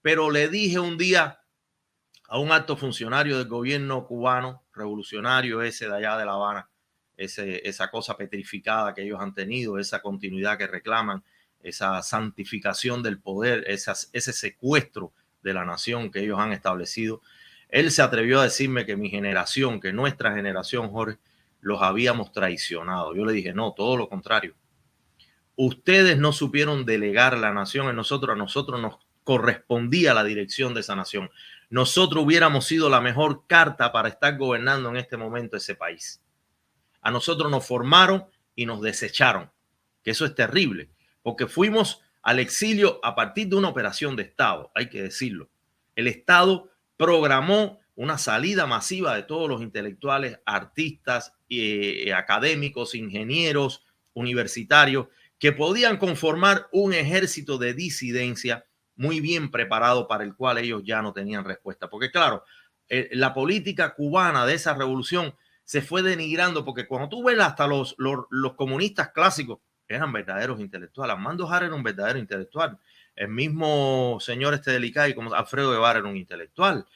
pero le dije un día a un alto funcionario del gobierno cubano, revolucionario ese de allá de La Habana, esa cosa petrificada que ellos han tenido, esa continuidad que reclaman, esa santificación del poder, ese secuestro de la nación que ellos han establecido. Él se atrevió a decirme que mi generación, que nuestra generación, Jorge, los habíamos traicionado. Yo le dije, no, todo lo contrario. Ustedes no supieron delegar la nación en nosotros, a nosotros nos correspondía la dirección de esa nación. Nosotros hubiéramos sido la mejor carta para estar gobernando en este momento ese país. A nosotros nos formaron y nos desecharon, que eso es terrible, porque fuimos al exilio a partir de una operación de Estado, hay que decirlo. El Estado programó una salida masiva de todos los intelectuales, artistas, académicos, ingenieros, universitarios, que podían conformar un ejército de disidencia muy bien preparado para el cual ellos ya no tenían respuesta. Porque claro, la política cubana de esa revolución se fue denigrando, porque cuando tú ves hasta los comunistas clásicos eran verdaderos intelectuales. Armando Jara era un verdadero intelectual. El mismo señor de Licay, como Alfredo Guevara, era un intelectual.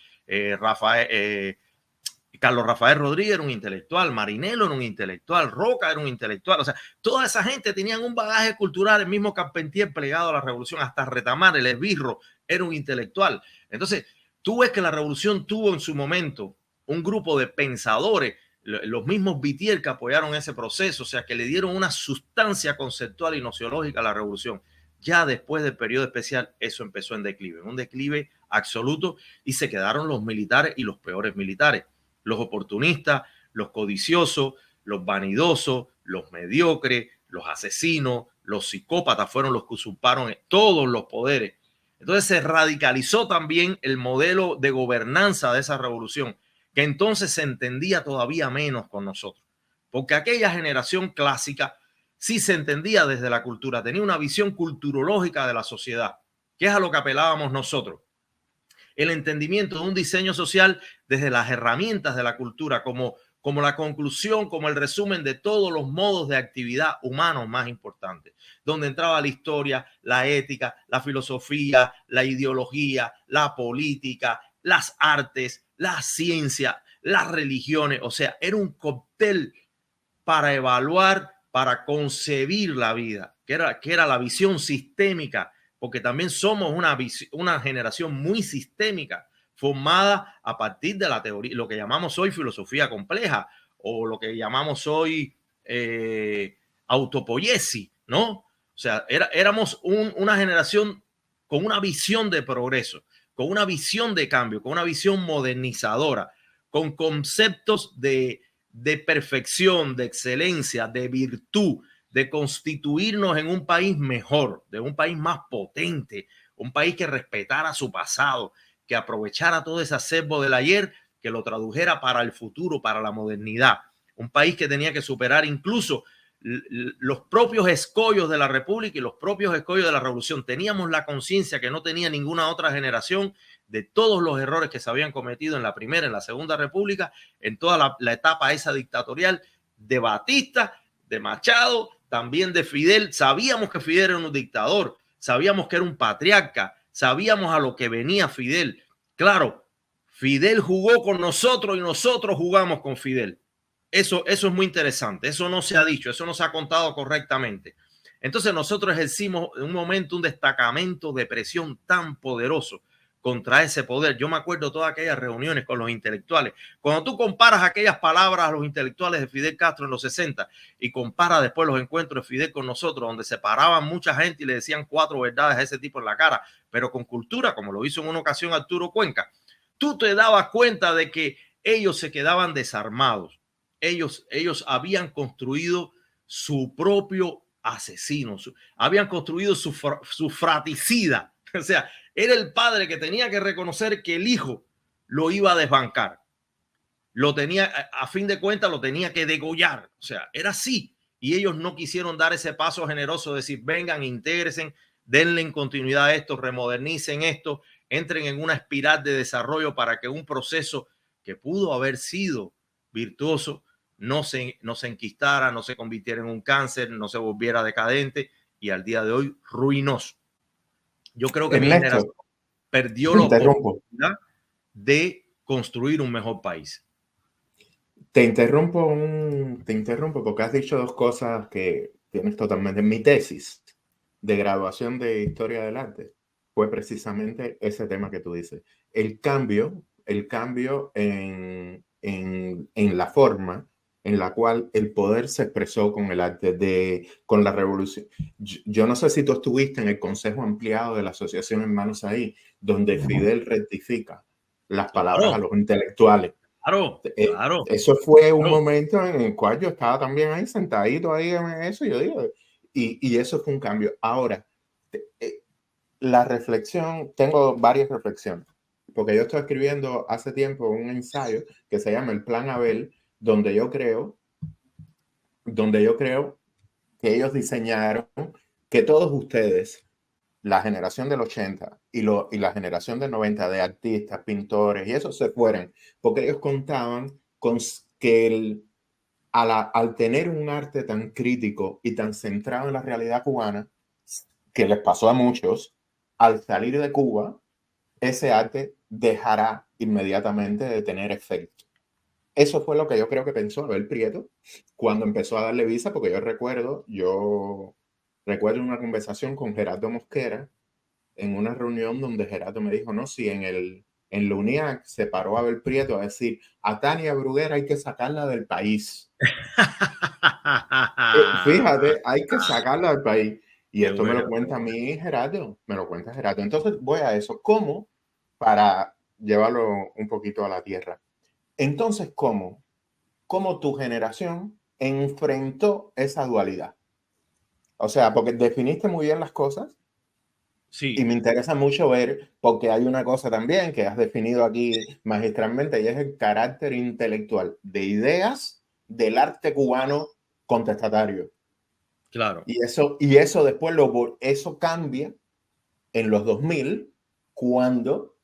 Carlos Rafael Rodríguez era un intelectual, Marinelo era un intelectual, Roca era un intelectual. O sea, toda esa gente tenían un bagaje cultural. El mismo Carpentier, plegado a la revolución, hasta Retamar, el esbirro, era un intelectual. Entonces, tú ves que la revolución tuvo en su momento un grupo de pensadores, los mismos Vitier, que apoyaron ese proceso, o sea, que le dieron una sustancia conceptual y nociológica a la revolución. Ya después del periodo especial, eso empezó en declive, un declive absoluto, y se quedaron los militares y los peores militares. Los oportunistas, los codiciosos, los vanidosos, los mediocres, los asesinos, los psicópatas fueron los que usurparon todos los poderes. Entonces se radicalizó también el modelo de gobernanza de esa revolución, que entonces se entendía todavía menos con nosotros, porque aquella generación clásica sí se entendía desde la cultura, tenía una visión culturológica de la sociedad, que es a lo que apelábamos nosotros. El entendimiento de un diseño social desde las herramientas de la cultura, como la conclusión, como el resumen de todos los modos de actividad humanos más importantes, donde entraba la historia, la ética, la filosofía, la ideología, la política, las artes, la ciencia, las religiones. O sea, era un cóctel para evaluar, para concebir la vida, que era la visión sistémica, porque también somos una generación muy sistémica, formada a partir de la teoría, lo que llamamos hoy filosofía compleja, o lo que llamamos hoy autopoiesis, ¿no? O sea, éramos una generación con una visión de progreso, con una visión de cambio, con una visión modernizadora, con conceptos de perfección, de excelencia, de virtud, de constituirnos en un país mejor, de un país más potente, un país que respetara su pasado, que aprovechara todo ese acervo del ayer, que lo tradujera para el futuro, para la modernidad. Un país que tenía que superar incluso los propios escollos de la República y los propios escollos de la Revolución. Teníamos la conciencia que no tenía ninguna otra generación de todos los errores que se habían cometido en la primera, en la segunda República, en toda la etapa esa dictatorial de Batista, de Machado, también de Fidel. Sabíamos que Fidel era un dictador, sabíamos que era un patriarca, sabíamos a lo que venía Fidel. Claro, Fidel jugó con nosotros y nosotros jugamos con Fidel. Eso es muy interesante. Eso no se ha dicho, eso no se ha contado correctamente. Entonces nosotros ejercimos en un momento un destacamento de presión tan poderoso contra ese poder. Yo me acuerdo de todas aquellas reuniones con los intelectuales. Cuando tú comparas aquellas palabras a los intelectuales de Fidel Castro en los 60 y comparas después los encuentros de Fidel con nosotros, donde se paraban mucha gente y le decían 4 verdades a ese tipo en la cara, pero con cultura, como lo hizo en una ocasión Arturo Cuenca, tú te dabas cuenta de que ellos se quedaban desarmados. Ellos habían construido su propio asesino, habían construido su fratricida. O sea, era el padre que tenía que reconocer que el hijo lo iba a desbancar. Lo tenía, a fin de cuentas, lo tenía que degollar. O sea, era así. Y ellos no quisieron dar ese paso generoso de decir, vengan, intégresen, denle en continuidad a esto, remodernicen esto, entren en una espiral de desarrollo para que un proceso que pudo haber sido virtuoso no se enquistara, no se convirtiera en un cáncer, no se volviera decadente y al día de hoy ruinoso. Yo creo que Ernesto, perdió Te la interrumpo. oportunidad de construir un mejor país. Te interrumpo porque has dicho dos cosas que tienes totalmente. Mi tesis de graduación de Historia del Arte fue precisamente ese tema que tú dices. El cambio en la forma en la cual el poder se expresó con el arte, con la revolución. Yo no sé si tú estuviste en el Consejo Ampliado de la Asociación Hermanos Ahí, donde Fidel rectifica las palabras a Claro, los intelectuales. claro, claro, Eso fue un claro. momento en el cual yo estaba también ahí sentadito ahí en eso, yo digo, y eso fue un cambio. Ahora, la reflexión, tengo varias reflexiones, porque yo estoy escribiendo hace tiempo un ensayo que se llama El Plan Abel, donde yo creo que ellos diseñaron que todos ustedes, la generación del 80 y la generación del 90 de artistas, pintores, y eso se fueran, porque ellos contaban con que al tener un arte tan crítico y tan centrado en la realidad cubana, que les pasó a muchos, al salir de Cuba, ese arte dejará inmediatamente de tener efecto. Eso fue lo que yo creo que pensó Abel Prieto cuando empezó a darle visa, porque yo recuerdo una conversación con Gerardo Mosquera en una reunión donde Gerardo me dijo, no, si en la UNIAC se paró Abel Prieto a decir, a Tania Bruguera hay que sacarla del país. Fíjate, hay que sacarla del país. Y Qué esto me buena, lo qué cuenta a buena. mí Gerardo, me lo cuenta Gerardo. Entonces voy a eso. ¿Cómo? Para llevarlo un poquito a la tierra. Entonces, ¿cómo tu generación enfrentó esa dualidad? O sea, porque definiste muy bien las cosas y Sí, me interesa mucho ver, porque hay una cosa también que has definido aquí magistralmente y es el carácter intelectual de ideas del arte cubano contestatario. claro, Y eso después eso cambia en los 2000 cuando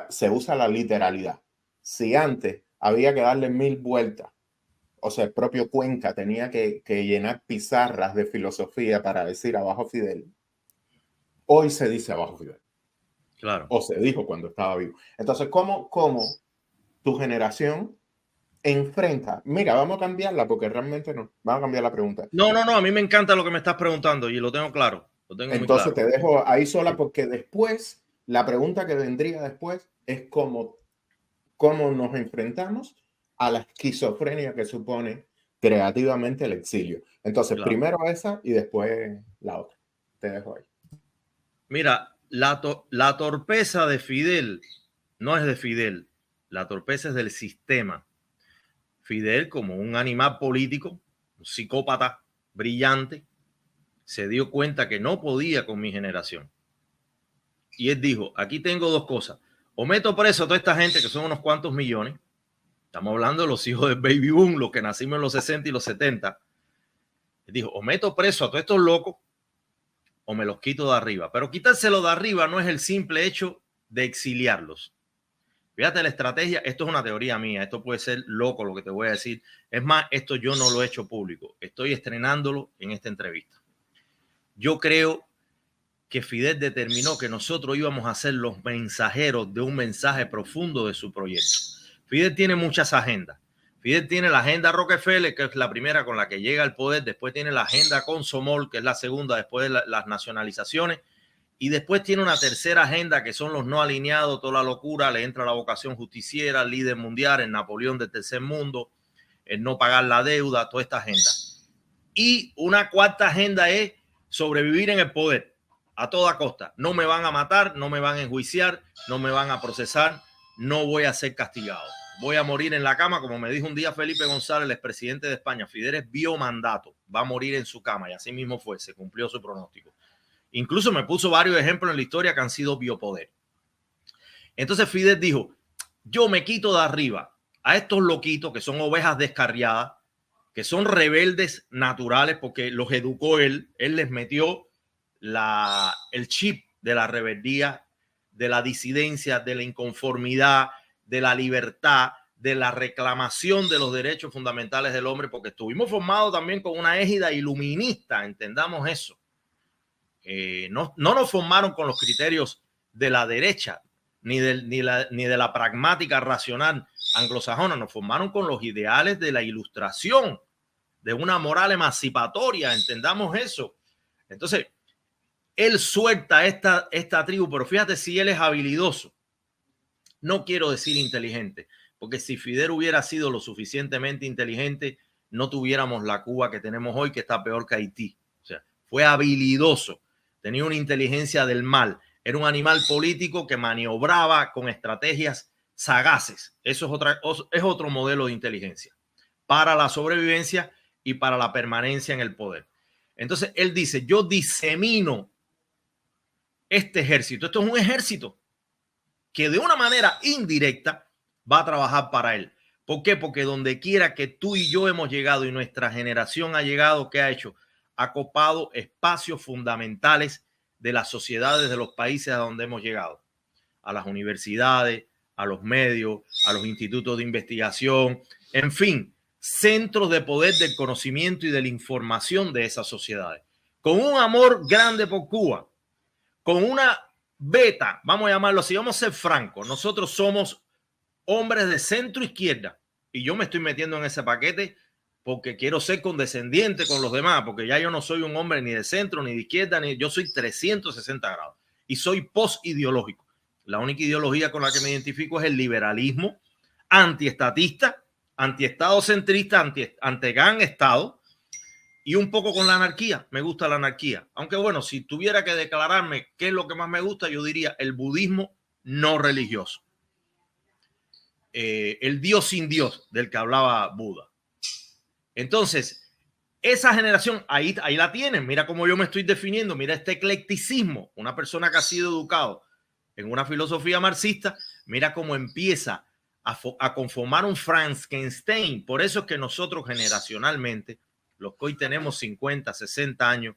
se usa la literalidad. Si antes había que darle 1000 vueltas, o sea, el propio Cuenca tenía que llenar pizarras de filosofía para decir abajo Fidel, hoy se dice abajo Fidel, claro. o se dijo cuando estaba vivo. Entonces, ¿cómo tu generación enfrenta? Mira, vamos a cambiarla porque realmente no. Vamos a cambiar la pregunta. No, no, no, a mí me encanta lo que me estás preguntando y lo tengo claro, lo tengo muy Entonces claro. te dejo ahí sola porque después, la pregunta que vendría después es cómo nos enfrentamos a la esquizofrenia que supone creativamente el exilio. Entonces, Claro. primero esa y después la otra. Te dejo ahí. Mira, la torpeza de Fidel no es de Fidel, la torpeza es del sistema. Fidel, como un animal político, un psicópata brillante, se dio cuenta que no podía con mi generación. Y él dijo, aquí tengo dos cosas. O meto preso a toda esta gente, que son unos cuantos millones. Estamos hablando de los hijos del baby boom, los que nacimos en los 60 y los 70. Él dijo, o meto preso a todos estos locos, o me los quito de arriba. Pero quitárselo de arriba no es el simple hecho de exiliarlos. Fíjate la estrategia, esto es una teoría mía, esto puede ser loco lo que te voy a decir. Es más, esto yo no lo he hecho público, estoy estrenándolo en esta entrevista. Yo creo que Fidel determinó que nosotros íbamos a ser los mensajeros de un mensaje profundo de su proyecto. Fidel tiene muchas agendas. Fidel tiene la agenda Rockefeller, que es la primera con la que llega al poder, después tiene la agenda Consomol, que es la segunda después de las nacionalizaciones, y después tiene una tercera agenda que son los no alineados, toda la locura, le entra la vocación justiciera, líder mundial, el Napoleón del tercer mundo, el no pagar la deuda, toda esta agenda. Y una cuarta agenda es sobrevivir en el poder a toda costa. No me van a matar, no me van a enjuiciar, no me van a procesar, no voy a ser castigado. Voy a morir en la cama, como me dijo un día Felipe González, el expresidente de España. Fidel es biomandato, va a morir en su cama y así mismo fue, se cumplió su pronóstico. Incluso me puso varios ejemplos en la historia que han sido biopoder. Entonces Fidel dijo, yo me quito de arriba a estos loquitos que son ovejas descarriadas, que son rebeldes naturales porque los educó él les metió el chip de la rebeldía, de la disidencia, de la inconformidad, de la libertad, de la reclamación de los derechos fundamentales del hombre, porque estuvimos formados también con una égida iluminista, entendamos eso. No nos formaron con los criterios de la derecha, ni de la pragmática racional anglosajona. Nos formaron con los ideales de la Ilustración, de una moral emancipatoria, entendamos eso. Entonces, él suelta esta tribu, pero fíjate si él es habilidoso. No quiero decir inteligente, porque si Fidel hubiera sido lo suficientemente inteligente, no tuviéramos la Cuba que tenemos hoy, que está peor que Haití. O sea, fue habilidoso, tenía una inteligencia del mal, era un animal político que maniobraba con estrategias sagaces. Eso es otro modelo de inteligencia para la sobrevivencia y para la permanencia en el poder. Entonces, él dice, yo disemino este ejército. Esto es un ejército que de una manera indirecta va a trabajar para él. ¿Por qué? Porque donde quiera que tú y yo hemos llegado y nuestra generación ha llegado, ¿qué ha hecho? Ha copado espacios fundamentales de las sociedades de los países a donde hemos llegado. A las universidades, a los medios, a los institutos de investigación, en fin, centros de poder del conocimiento y de la información de esas sociedades. Con un amor grande por Cuba, con una beta, vamos a llamarlo así, vamos a ser francos, nosotros somos hombres de centro izquierda y yo me estoy metiendo en ese paquete porque quiero ser condescendiente con los demás, porque ya yo no soy un hombre ni de centro ni de izquierda, ni yo soy 360 grados y soy post-ideológico. La única ideología con la que me identifico es el liberalismo antiestatista, antiestadocentrista, anti-gran estado, y un poco con la anarquía. Me gusta la anarquía. Aunque bueno, si tuviera que declararme qué es lo que más me gusta, yo diría el budismo no religioso. El Dios sin Dios del que hablaba Buda. Entonces, esa generación, ahí la tienen. Mira cómo yo me estoy definiendo. Mira este eclecticismo. Una persona que ha sido educado en una filosofía marxista, mira cómo empieza a conformar un Frankenstein. Por eso es que nosotros generacionalmente, los que hoy tenemos 50, 60 años,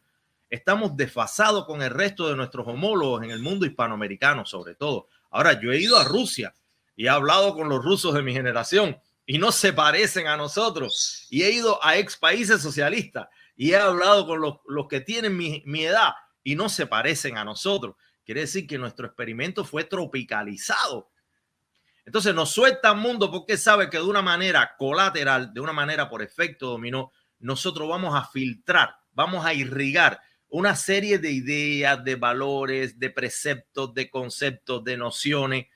estamos desfasados con el resto de nuestros homólogos en el mundo hispanoamericano, sobre todo. Ahora, yo he ido a Rusia y he hablado con los rusos de mi generación y no se parecen a nosotros. Y he ido a ex países socialistas y he hablado con los que tienen mi edad y no se parecen a nosotros. Quiere decir que nuestro experimento fue tropicalizado. Entonces nos suelta al mundo porque sabe que de una manera colateral, de una manera por efecto dominó, nosotros vamos a filtrar, vamos a irrigar una serie de ideas, de valores, de preceptos, de conceptos, de nociones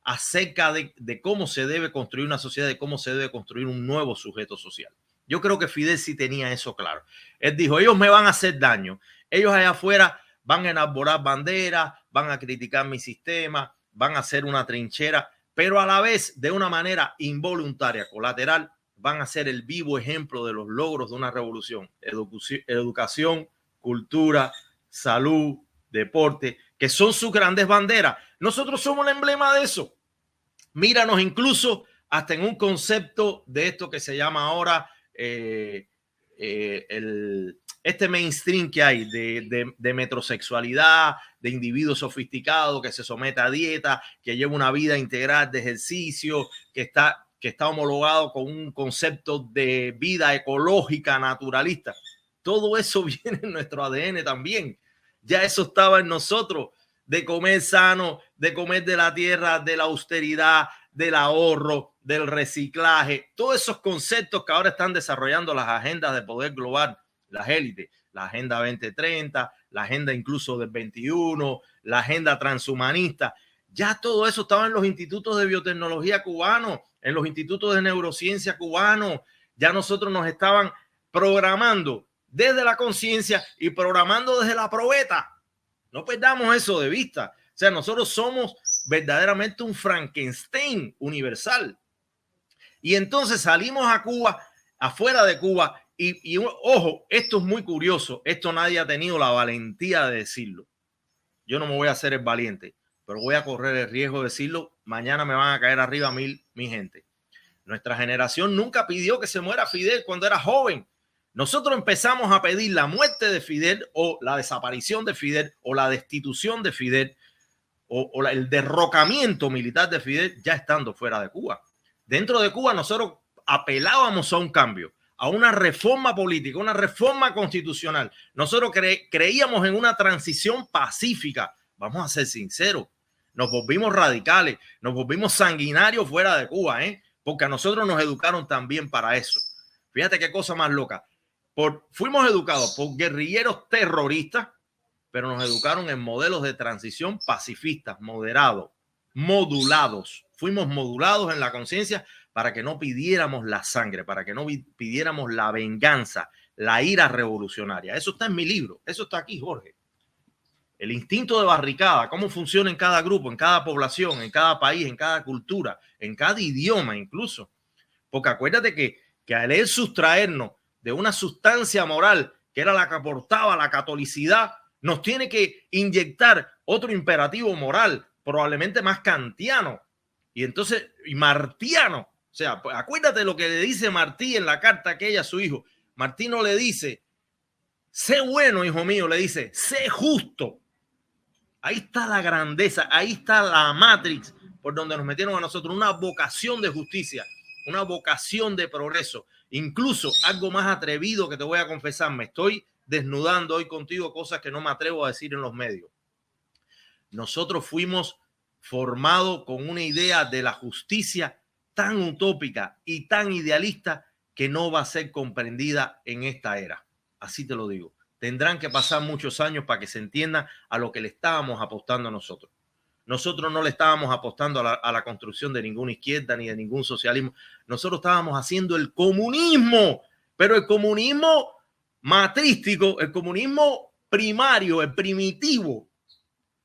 acerca de cómo se debe construir una sociedad, de cómo se debe construir un nuevo sujeto social. Yo creo que Fidel sí tenía eso claro. Él dijo, ellos me van a hacer daño. Ellos allá afuera van a enarbolar banderas, van a criticar mi sistema, van a hacer una trinchera, pero a la vez, de una manera involuntaria, colateral, van a ser el vivo ejemplo de los logros de una revolución. Educación, cultura, salud, deporte, que son sus grandes banderas. Nosotros somos el emblema de eso. Míranos incluso hasta en un concepto de esto que se llama ahora este mainstream que hay de metrosexualidad, de individuo sofisticado que se somete a dieta, que lleva una vida integral de ejercicio, que está homologado con un concepto de vida ecológica, naturalista. Todo eso viene en nuestro ADN también. Ya eso estaba en nosotros, de comer sano, de comer de la tierra, de la austeridad, del ahorro, del reciclaje. Todos esos conceptos que ahora están desarrollando las agendas de poder global, las élites, la Agenda 2030, la agenda incluso del 21, la agenda transhumanista. Ya todo eso estaba en los institutos de biotecnología cubanos, en los institutos de neurociencia cubanos. Ya nosotros nos estaban programando desde la conciencia y programando desde la probeta. No perdamos eso de vista. O sea, nosotros somos verdaderamente un Frankenstein universal. Y entonces salimos a Cuba, afuera de Cuba, y ojo, esto es muy curioso. Esto nadie ha tenido la valentía de decirlo. Yo no me voy a hacer el valiente, pero voy a correr el riesgo de decirlo. Mañana me van a caer arriba mi gente. Nuestra generación nunca pidió que se muera Fidel cuando era joven. Nosotros empezamos a pedir la muerte de Fidel o la desaparición de Fidel o la destitución de Fidel o el derrocamiento militar de Fidel ya estando fuera de Cuba. Dentro de Cuba nosotros apelábamos a un cambio, a una reforma política, una reforma constitucional. Nosotros creíamos en una transición pacífica. Vamos a ser sinceros. nos volvimos radicales, nos volvimos sanguinarios fuera de Cuba, porque a nosotros nos educaron también para eso. Fíjate qué cosa más loca. Fuimos educados por guerrilleros terroristas, pero nos educaron en modelos de transición pacifistas, moderados, modulados. Fuimos modulados en la conciencia para que no pidiéramos la sangre, para que no pidiéramos la venganza, la ira revolucionaria. Eso está en mi libro, eso está aquí, Jorge. El instinto de barricada, cómo funciona en cada grupo, en cada población, en cada país, en cada cultura, en cada idioma incluso. Porque acuérdate que al él sustraernos de una sustancia moral que era la que aportaba la catolicidad, nos tiene que inyectar otro imperativo moral, probablemente más kantiano y entonces y martiano. O sea, pues, acuérdate lo que le dice Martí en la carta aquella a su hijo. Martí no le dice, sé bueno, hijo mío, le dice, sé justo. Ahí está la grandeza, ahí está la matrix por donde nos metieron a nosotros, una vocación de justicia, una vocación de progreso. Incluso algo más atrevido que te voy a confesar, me estoy desnudando hoy contigo cosas que no me atrevo a decir en los medios. Nosotros fuimos formados con una idea de la justicia tan utópica y tan idealista que no va a ser comprendida en esta era. Así te lo digo. Tendrán que pasar muchos años para que se entienda a lo que le estábamos apostando a nosotros. Nosotros no le estábamos apostando a la construcción de ninguna izquierda ni de ningún socialismo. Nosotros estábamos haciendo el comunismo, pero el comunismo matrístico, el comunismo primario, el primitivo,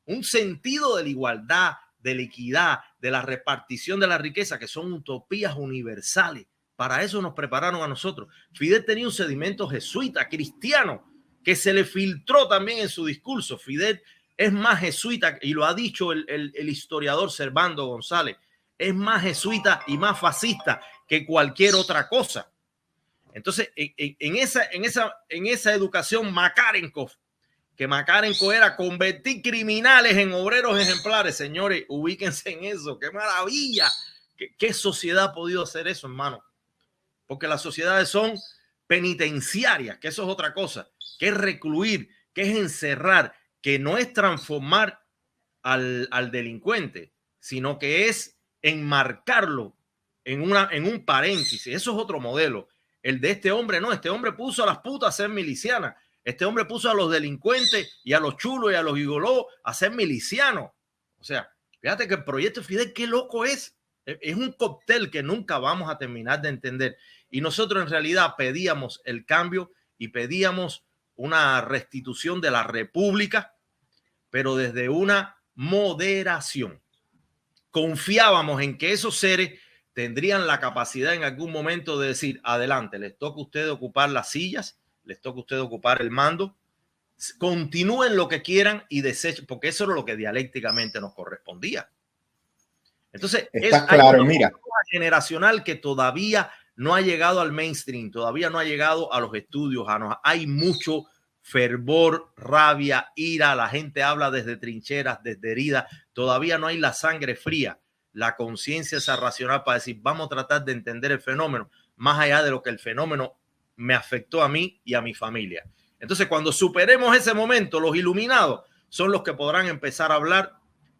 un sentido de la igualdad, de la equidad, de la repartición de la riqueza, que son utopías universales. Para eso nos prepararon a nosotros. Fidel tenía un sedimento jesuita, cristiano, que se le filtró también en su discurso. Fidel es más jesuita, y lo ha dicho el historiador Servando González, es más jesuita y más fascista que cualquier otra cosa. Entonces, en esa educación Makarenko, que Makarenko era convertir criminales en obreros ejemplares, señores, ubíquense en eso. ¡Qué maravilla! ¿Qué sociedad ha podido hacer eso, hermano? Porque las sociedades son penitenciarias, que eso es otra cosa, que es recluir, que es encerrar, que no es transformar al delincuente, sino que es enmarcarlo en un paréntesis. Eso es otro modelo. El de este hombre no, este hombre puso a las putas a ser milicianas. Este hombre puso a los delincuentes y a los chulos y a los gigolós a ser milicianos. O sea, fíjate que el proyecto Fidel, qué loco es. Es un cóctel que nunca vamos a terminar de entender. Y nosotros en realidad pedíamos el cambio y pedíamos una restitución de la república, pero desde una moderación. Confiábamos en que esos seres tendrían la capacidad en algún momento de decir, adelante, les toca a ustedes ocupar las sillas, les toca a ustedes ocupar el mando, continúen lo que quieran y desechen, porque eso era lo que dialécticamente nos correspondía. Entonces, está claro, mira, generacional que todavía no ha llegado al mainstream, todavía no ha llegado a los estudios. Hay mucho fervor, rabia, ira, la gente habla desde trincheras, desde heridas, todavía no hay la sangre fría, la conciencia esa racional para decir, vamos a tratar de entender el fenómeno, más allá de lo que el fenómeno me afectó a mí y a mi familia. Entonces, cuando superemos ese momento, los iluminados son los que podrán empezar a hablar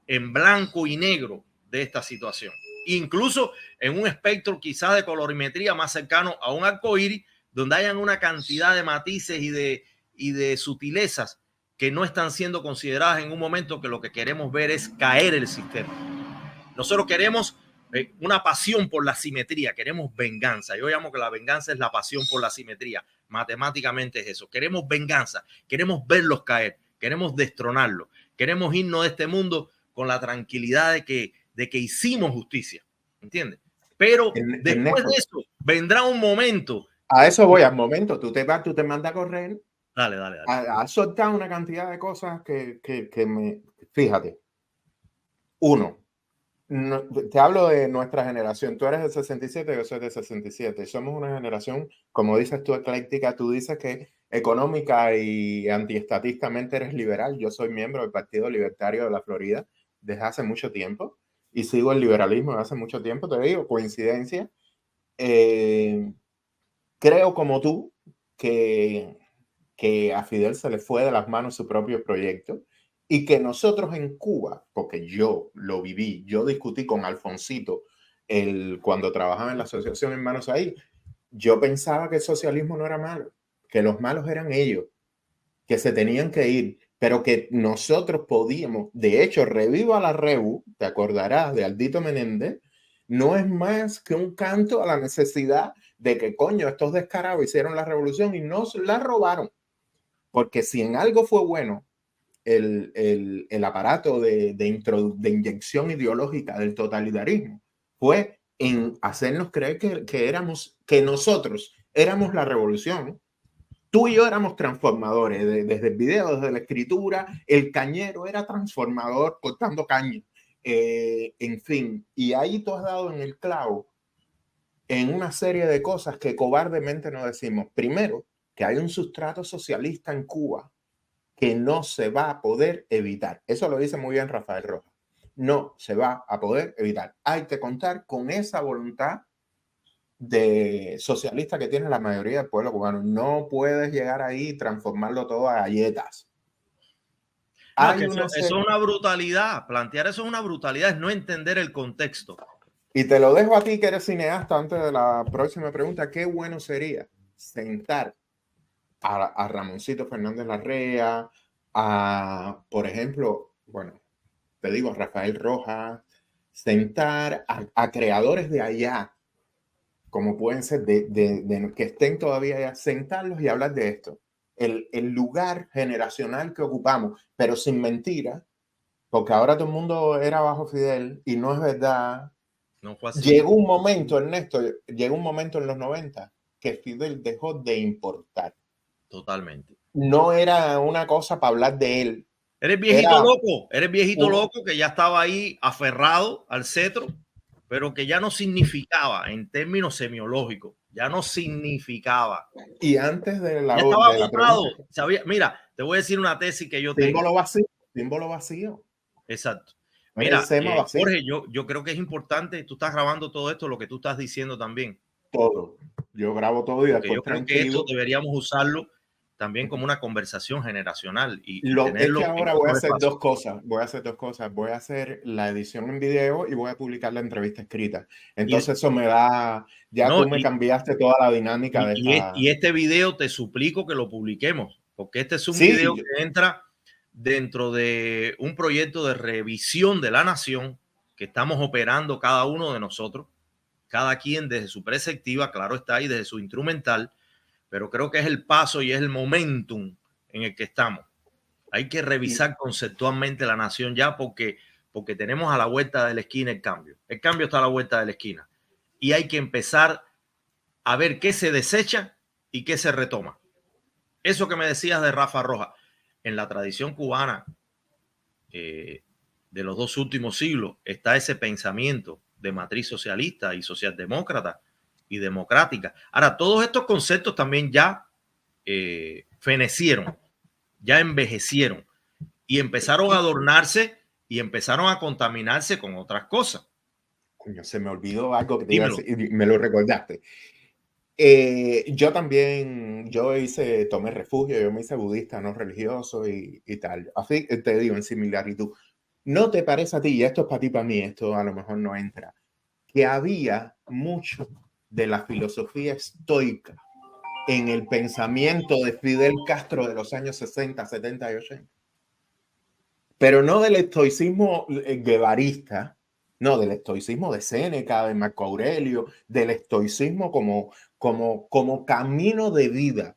en blanco y negro de esta situación, incluso en un espectro quizás de colorimetría más cercano a un arcoíris, donde hayan una cantidad de matices y de sutilezas que no están siendo consideradas en un momento que lo que queremos ver es caer el sistema. Nosotros queremos una pasión por la simetría, queremos venganza. Yo llamo que la venganza es la pasión por la simetría. Matemáticamente es eso. Queremos venganza, queremos verlos caer, queremos destronarlos, queremos irnos de este mundo con la tranquilidad de que hicimos justicia, ¿entiendes? Pero después de eso vendrá un momento. A eso voy, al momento. Tú te mandas a correr. Dale. Ha soltado una cantidad de cosas que me... Fíjate. Uno, no, te hablo de nuestra generación. Tú eres del 67, yo soy del 67. Somos una generación, como dices tú, ecléctica. Tú dices que económica y antiestatistamente eres liberal. Yo soy miembro del Partido Libertario de la Florida desde hace mucho tiempo y sigo el liberalismo desde hace mucho tiempo. Te digo, coincidencia. Creo como tú que a Fidel se le fue de las manos su propio proyecto Y que nosotros en Cuba, porque yo lo viví, yo discutí con Alfonsito cuando trabajaba en la Asociación Hermanos Ahí, yo pensaba que el socialismo no era malo, que los malos eran ellos, que se tenían que ir, pero que nosotros podíamos, de hecho, Reviva la Rebu, te acordarás de Aldito Menéndez, no es más que un canto a la necesidad de que, coño, estos descarados hicieron la revolución y nos la robaron. Porque si en algo fue bueno el aparato de inyección ideológica del totalitarismo, fue en hacernos creer que nosotros éramos la revolución. Tú y yo éramos transformadores, desde el video, desde la escritura, el cañero era transformador cortando caña. En fin, y ahí tú has dado en el clavo en una serie de cosas que cobardemente no decimos. Primero, que hay un sustrato socialista en Cuba que no se va a poder evitar. Eso lo dice muy bien Rafael Rojas. No se va a poder evitar. Hay que contar con esa voluntad de socialista que tiene la mayoría del pueblo cubano. No puedes llegar ahí y transformarlo todo a galletas. No, es que eso es una brutalidad. Plantear eso es una brutalidad, es no entender el contexto. Y te lo dejo a ti, que eres cineasta, antes de la próxima pregunta. Qué bueno sería sentar a Ramoncito Fernández Larrea, por ejemplo, bueno, te digo, a Rafael Rojas, sentar a creadores de allá, como pueden ser que estén todavía allá, sentarlos y hablar de esto. El lugar generacional que ocupamos, pero sin mentira, porque ahora todo el mundo era bajo Fidel y no es verdad. No fue así. Llegó un momento, Ernesto, llegó un momento en los 90 que Fidel dejó de importar. Totalmente. No era una cosa para hablar de él. Eres viejito loco, eres viejito loco que ya estaba ahí aferrado al cetro, pero que ya no significaba en términos semiológicos, ya no significaba. Y antes de la, ya estaba de la agotado. pregunta, Mira, te voy a decir una tesis que yo tengo. Símbolo vacío. Exacto. Mira, vacío. Jorge, yo creo que es importante, tú estás grabando todo esto, lo que tú estás diciendo también. Todo. Yo grabo todo y después yo creo que esto deberíamos usarlo también como una conversación generacional y tenerlo. Es que ahora voy a hacer dos cosas. Voy a hacer la edición en video y voy a publicar la entrevista escrita. Entonces eso me da, ya tú me cambiaste toda la dinámica de esta. Y este video te suplico que lo publiquemos, porque este es un video que entra dentro de un proyecto de revisión de la nación que estamos operando cada uno de nosotros, cada quien desde su perspectiva, claro está, ahí desde su instrumental, pero creo que es el paso y es el momentum en el que estamos. Hay que revisar conceptualmente la nación ya porque tenemos a la vuelta de la esquina el cambio. El cambio está a la vuelta de la esquina y hay que empezar a ver qué se desecha y qué se retoma. Eso que me decías de Rafa Rojas, en la tradición cubana de los 2 últimos siglos está ese pensamiento de matriz socialista y socialdemócrata y democrática. Ahora, todos estos conceptos también ya fenecieron, ya envejecieron y empezaron a adornarse y empezaron a contaminarse con otras cosas. Coño, se me olvidó algo que te iba a decir y me lo recordaste. Yo también, tomé refugio, yo me hice budista, no religioso y tal. Así te digo, en similaritud. ¿No te parece a ti, y esto es para ti, para mí, esto a lo mejor no entra, que había mucho de la filosofía estoica en el pensamiento de Fidel Castro de los años 60, 70 y 80? Pero no del estoicismo guevarista, no, del estoicismo de Séneca, de Marco Aurelio, del estoicismo como camino de vida.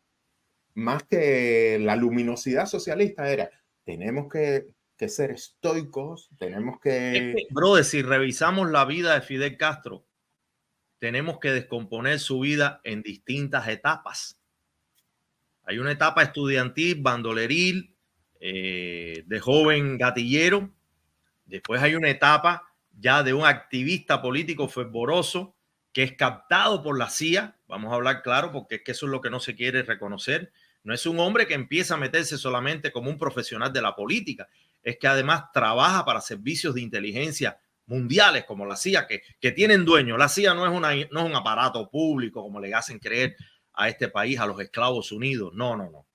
Más que la luminosidad socialista era, tenemos que ser estoicos, tenemos que... Brother, si revisamos la vida de Fidel Castro, tenemos que descomponer su vida en distintas etapas. Hay una etapa estudiantil, bandoleril, de joven gatillero. Después hay una etapa ya de un activista político fervoroso que es captado por la CIA. Vamos a hablar claro, porque es que eso es lo que no se quiere reconocer. No es un hombre que empieza a meterse solamente como un profesional de la política. Es que además trabaja para servicios de inteligencia mundiales como la CIA, que tienen dueño. La CIA no es un aparato público como le hacen creer a este país, a los esclavos unidos. No.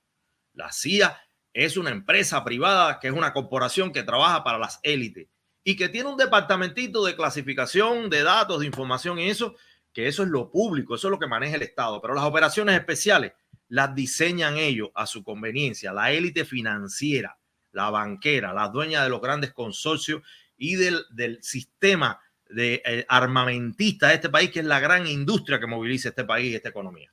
La CIA es una empresa privada, que es una corporación que trabaja para las élites y que tiene un departamentito de clasificación de datos, de información y eso, que eso es lo público, eso es lo que maneja el Estado. Pero las operaciones especiales las diseñan ellos a su conveniencia, la élite financiera, la banquera, las dueñas de los grandes consorcios y del sistema de armamentista de este país, que es la gran industria que moviliza este país y esta economía.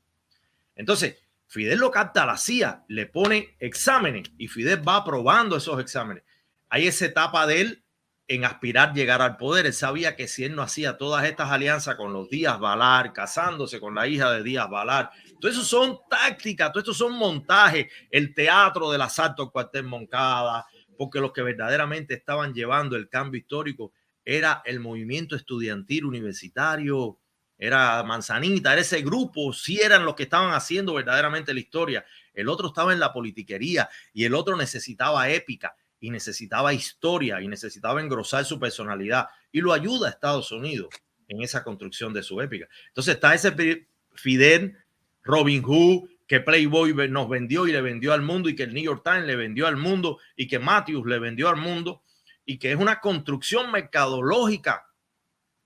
Entonces, Fidel lo capta a la CIA, le pone exámenes y Fidel va aprobando esos exámenes. Hay esa etapa de él en aspirar a llegar al poder. Él sabía que si él no hacía todas estas alianzas con los Díaz Balar, casándose con la hija de Díaz Balar, todo eso son tácticas, todo esto son montajes, el teatro del asalto al cuartel Moncada, porque los que verdaderamente estaban llevando el cambio histórico era el movimiento estudiantil universitario, era Manzanita, era ese grupo, sí eran los que estaban haciendo verdaderamente la historia. El otro estaba en la politiquería y el otro necesitaba épica y necesitaba historia y necesitaba engrosar su personalidad, y lo ayuda a Estados Unidos en esa construcción de su épica. Entonces está ese Fidel, Robin Hood, que Playboy nos vendió y le vendió al mundo, y que el New York Times le vendió al mundo, y que Matthews le vendió al mundo, y que es una construcción mercadológica.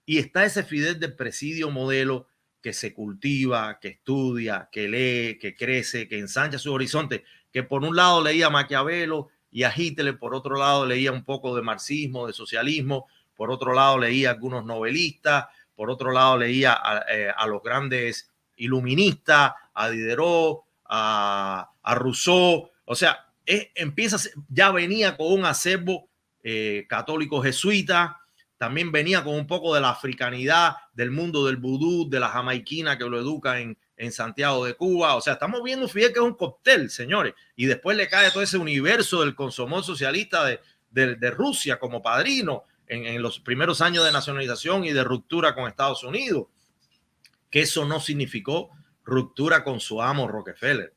Y está ese Fidel del presidio modelo, que se cultiva, que estudia, que lee, que crece, que ensancha su horizonte, que por un lado leía Maquiavelo y a Hitler, por otro lado leía un poco de marxismo, de socialismo, por otro lado leía algunos novelistas, por otro lado leía a los grandes iluministas, a Diderot, a Rousseau. O sea, ya venía con un acervo católico jesuita, también venía con un poco de la africanidad, del mundo del vudú, de la jamaiquina que lo educa en Santiago de Cuba. O sea, estamos viendo un Fidel que es un cóctel, señores, y después le cae todo ese universo del consomó socialista de Rusia como padrino en los primeros años de nacionalización y de ruptura con Estados Unidos, que eso no significó ruptura con su amo Rockefeller.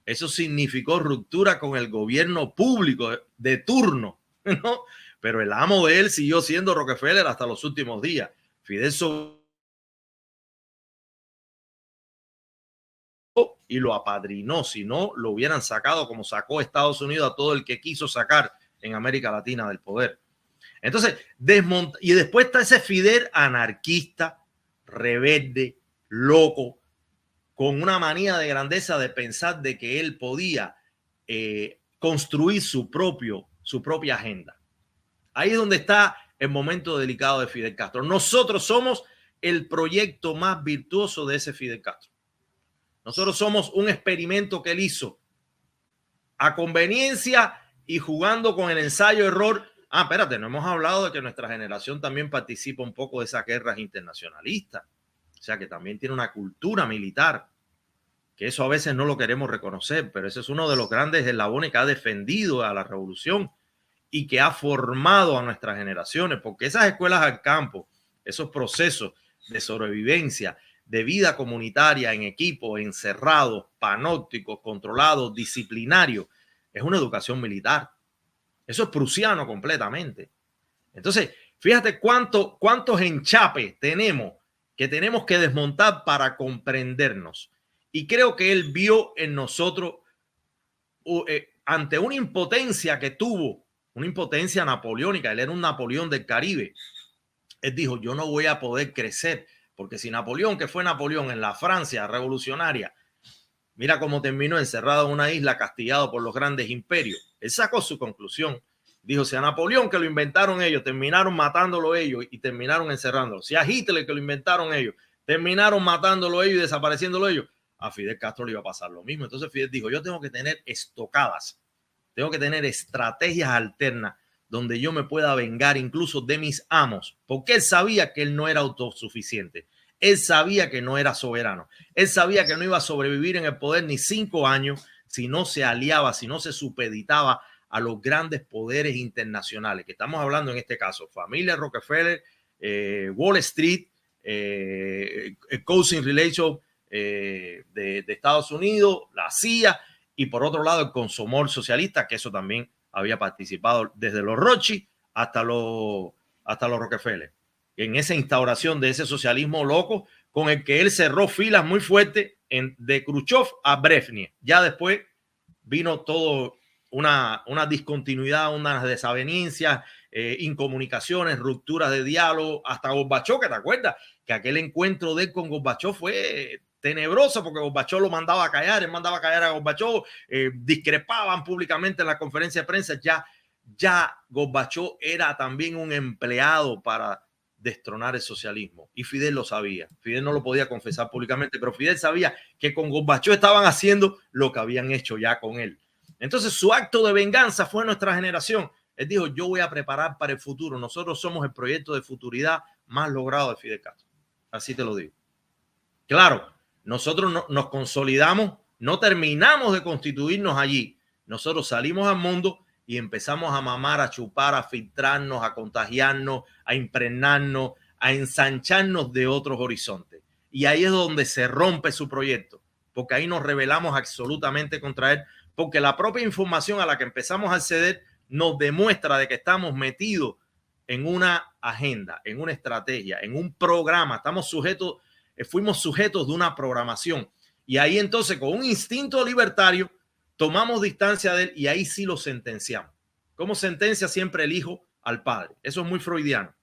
Eso significó ruptura con el gobierno público de turno, ¿no? Pero el amo de él siguió siendo Rockefeller hasta los últimos días. Fidel y lo apadrinó, si no lo hubieran sacado como sacó Estados Unidos a todo el que quiso sacar en América Latina del poder. Entonces, y después está ese Fidel anarquista, rebelde, loco, con una manía de grandeza de pensar de que él podía construir su propia agenda. Ahí es donde está el momento delicado de Fidel Castro. Nosotros somos el proyecto más virtuoso de ese Fidel Castro. Nosotros somos un experimento que él hizo a conveniencia y jugando con el ensayo-error. Espérate, no hemos hablado de que nuestra generación también participa un poco de esas guerras internacionalistas. O sea, que también tiene una cultura militar, que eso a veces no lo queremos reconocer, pero ese es uno de los grandes eslabones que ha defendido a la revolución y que ha formado a nuestras generaciones, porque esas escuelas al campo, esos procesos de sobrevivencia, de vida comunitaria en equipo, encerrados, panópticos, controlados, disciplinarios, es una educación militar. Eso es prusiano completamente. Entonces, fíjate cuántos enchapes tenemos que desmontar para comprendernos. Y creo que él vio en nosotros, ante una impotencia que tuvo, una impotencia napoleónica. Él era un Napoleón del Caribe. Él dijo, yo no voy a poder crecer, porque si Napoleón, que fue Napoleón en la Francia revolucionaria, mira cómo terminó encerrado en una isla, castigado por los grandes imperios. Él sacó su conclusión. Dijo, si a Napoleón, que lo inventaron ellos, terminaron matándolo ellos y terminaron encerrándolo. Si a Hitler, que lo inventaron ellos, terminaron matándolo ellos y desapareciéndolo ellos, a Fidel Castro le iba a pasar lo mismo. Entonces Fidel dijo, yo tengo que tener estocadas, tengo que tener estrategias alternas donde yo me pueda vengar incluso de mis amos, porque él sabía que él no era autosuficiente. Él sabía que no era soberano. Él sabía que no iba a sobrevivir en el poder ni 5 años si no se aliaba, si no se supeditaba a los grandes poderes internacionales, que estamos hablando en este caso, familia Rockefeller, Wall Street, Cousin Relation de Estados Unidos, la CIA, y por otro lado el consomol socialista, que eso también había participado desde los Rothschild hasta los Rockefeller, en esa instauración de ese socialismo loco con el que él cerró filas muy fuertes de Khrushchev a Brezhnev. Ya después vino todo una discontinuidad, unas desavenencias, incomunicaciones, rupturas de diálogo, hasta Gorbachov, que te acuerdas que aquel encuentro de él con Gorbachov fue tenebroso porque Gorbachov lo mandaba a callar, él mandaba a callar a Gorbachov, discrepaban públicamente en la conferencia de prensa. Ya Gorbachov era también un empleado para destronar el socialismo, y Fidel lo sabía. Fidel no lo podía confesar públicamente, pero Fidel sabía que con Gorbachov estaban haciendo lo que habían hecho ya con él. Entonces su acto de venganza fue nuestra generación. Él dijo: yo voy a preparar para el futuro. Nosotros somos el proyecto de futuridad más logrado de Fidel Castro. Así te lo digo. Claro, nosotros nos consolidamos, no terminamos de constituirnos allí. Nosotros salimos al mundo y empezamos a mamar, a chupar, a filtrarnos, a contagiarnos, a impregnarnos, a ensancharnos de otros horizontes. Y ahí es donde se rompe su proyecto, porque ahí nos rebelamos absolutamente contra él, porque la propia información a la que empezamos a acceder nos demuestra de que estamos metidos en una agenda, en una estrategia, en un programa. Fuimos sujetos de una programación. Y ahí entonces, con un instinto libertario, tomamos distancia de él y ahí sí lo sentenciamos. Como sentencia siempre el hijo al padre. Eso es muy freudiano.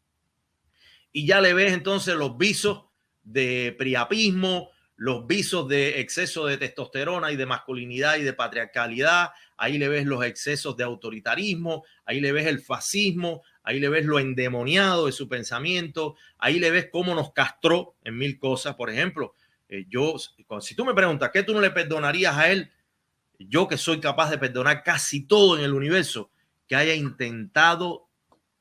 Y ya le ves entonces los visos de priapismo, los visos de exceso de testosterona y de masculinidad y de patriarcalidad. Ahí le ves los excesos de autoritarismo, ahí le ves el fascismo, ahí le ves lo endemoniado de su pensamiento, ahí le ves cómo nos castró en mil cosas. Por ejemplo, si tú me preguntas ¿qué tú no le perdonarías a él? Yo, que soy capaz de perdonar casi todo en el universo, que haya intentado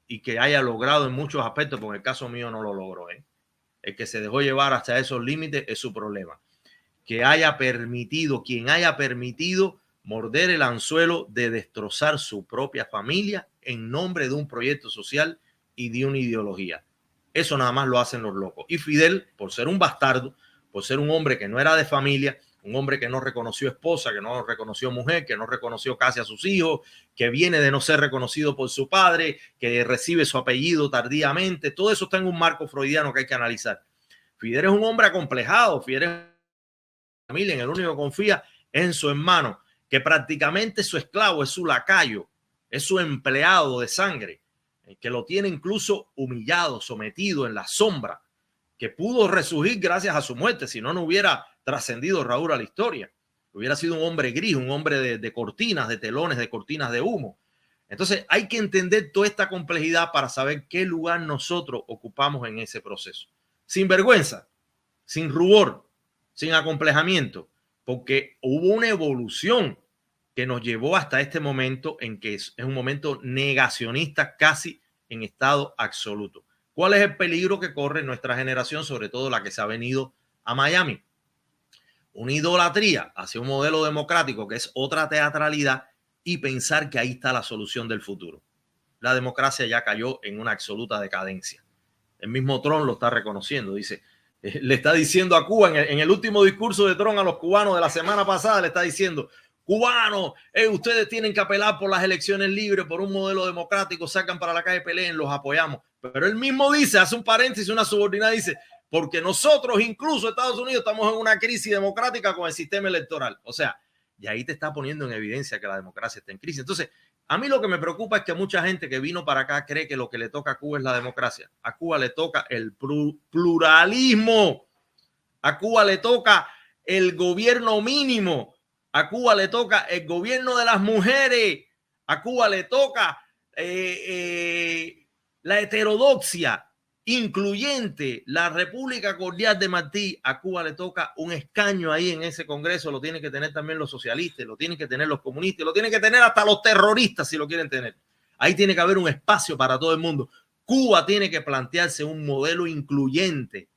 y que haya logrado en muchos aspectos, porque en el caso mío no lo logró. El que se dejó llevar hasta esos límites es su problema. Quien haya permitido morder el anzuelo de destrozar su propia familia en nombre de un proyecto social y de una ideología. Eso nada más lo hacen los locos. Y Fidel, por ser un bastardo, por ser un hombre que no era de familia, un hombre que no reconoció esposa, que no reconoció mujer, que no reconoció casi a sus hijos, que viene de no ser reconocido por su padre, que recibe su apellido tardíamente. Todo eso está en un marco freudiano que hay que analizar. Fidel es un hombre acomplejado. Fidel es una familia en el único que confía es en su hermano, que prácticamente es su esclavo, es su lacayo, es su empleado de sangre, que lo tiene incluso humillado, sometido en la sombra, que pudo resurgir gracias a su muerte. Si no, no hubiera trascendido Raúl a la historia. Hubiera sido un hombre gris, un hombre de cortinas, de telones, de cortinas de humo. Entonces hay que entender toda esta complejidad para saber qué lugar nosotros ocupamos en ese proceso. Sin vergüenza, sin rubor, sin acomplejamiento, porque hubo una evolución que nos llevó hasta este momento en que es un momento negacionista casi en estado absoluto. ¿Cuál es el peligro que corre nuestra generación, sobre todo la que se ha venido a Miami? Una idolatría hacia un modelo democrático que es otra teatralidad y pensar que ahí está la solución del futuro. La democracia ya cayó en una absoluta decadencia. El mismo Trump lo está reconociendo. Dice, le está diciendo a Cuba en el último discurso de Trump a los cubanos de la semana pasada, le está diciendo: cubanos, ustedes tienen que apelar por las elecciones libres, por un modelo democrático, sacan para la calle, peleen, los apoyamos. Pero él mismo dice, hace un paréntesis, una subordinada, dice: porque nosotros, incluso Estados Unidos, estamos en una crisis democrática con el sistema electoral. O sea, y ahí te está poniendo en evidencia que la democracia está en crisis. Entonces, a mí lo que me preocupa es que mucha gente que vino para acá cree que lo que le toca a Cuba es la democracia. A Cuba le toca el pluralismo. A Cuba le toca el gobierno mínimo. A Cuba le toca el gobierno de las mujeres. A Cuba le toca la heterodoxia incluyente, la República Cordial de Martí. A Cuba le toca un escaño ahí en ese Congreso. Lo tienen que tener también los socialistas, lo tienen que tener los comunistas, lo tienen que tener hasta los terroristas si lo quieren tener. Ahí tiene que haber un espacio para todo el mundo. Cuba tiene que plantearse un modelo incluyente